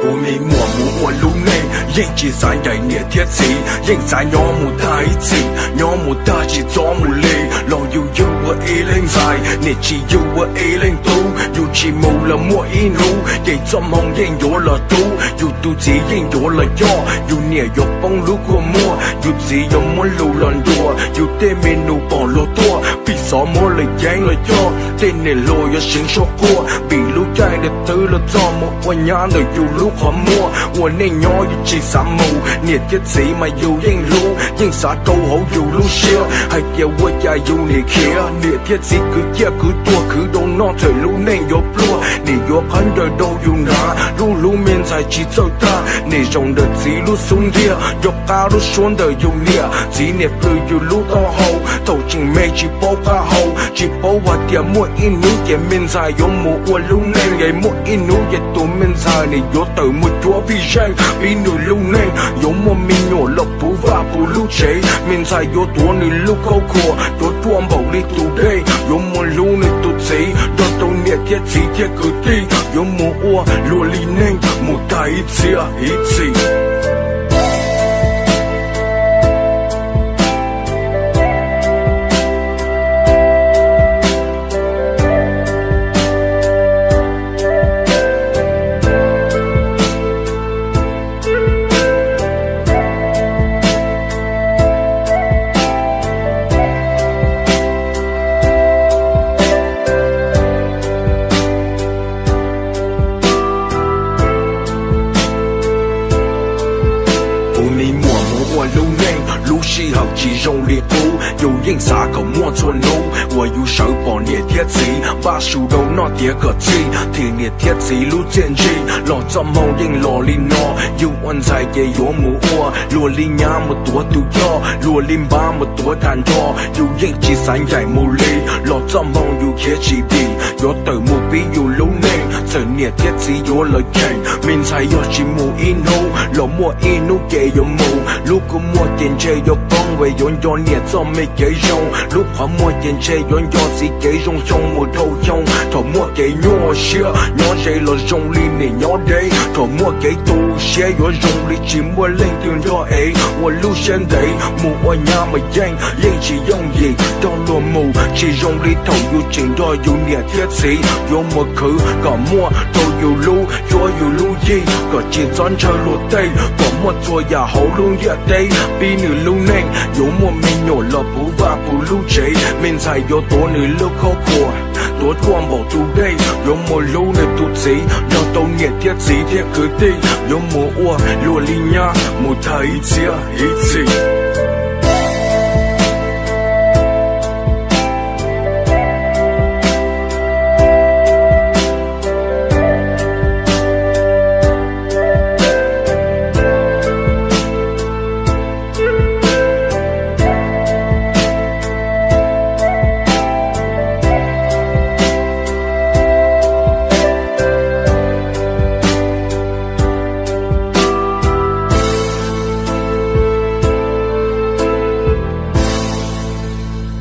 不迷默默我路内，应起山野捏铁子，应在鸟木大一起，鸟木大起做木里，老有我一零在，你只有我一零度，有起木了莫一怒，给做梦应有了度，有肚子应有了药，有捏有崩路过莫，有只有莫路乱多，有对面路帮路多，比什么了赢了药，对你路有心说过，比路改的得了怎么我伢的有路和莫，我那鸟有起三木，捏铁子嘛有应路，应啥都好有路些，还给我家有你开，捏铁子cứ kia cứ tua cứ đâu nó trời lu nên yo plua, nè yo khăn đời đâu yo na, lu miền dài chỉ chơi ta, nè rong đời chỉ lu xuống địa, yo cao lu xuống đời yo nia, chỉ nè pleu yo lu to hậu, thầu chính mê chỉ bao cả hậu, chỉ bao và tiệt mua in nu tiệt miền dài yo mua qua lu nên ngày mua in nu tiệt tu miền dài nè yo tự mua chúa vì rang, vì nu lu nên yo mua miền nhỏ lộc phú và phú lu chế, miền dài yo tua nu lu câu khua, yo tua bảo đi tu đây, yo mua lu này tu chế, đó tàu nhẹ thiết chỉ thiết cứ đi, yo mua ua lúa li nên một tay ít gì. 路西后只用力步，有应啥个莫错路，我有手把捏铁子，把手都拿叠个字，贴捏铁子路坚持，老怎么应老里拿，有安在给有木我，罗里伢么多都要，罗里巴么多单着，有应只山野木里，老怎么有开起地，有头木比有路内，这捏铁子有了劲，明才有只木一怒，老莫一怒给有木，如果莫点这有帮为用要捏怎没给用，如果莫点这用要是给用用木头用，头莫给鸟些，鸟些了用力你鸟得，头莫给多些要用力只莫领定要哎，我路线得木我伢么应，应只用意到落木，只用力头有劲要有捏铁子，有莫去个莫都有路，要有路意，个只专车落地，个莫做也好路也得，比你路内有莫没有了不怕不路贼，明才有多你路口过。多光宝都对，有莫路的都贼，要到捏铁子铁个地，有莫我罗里伢莫太一次。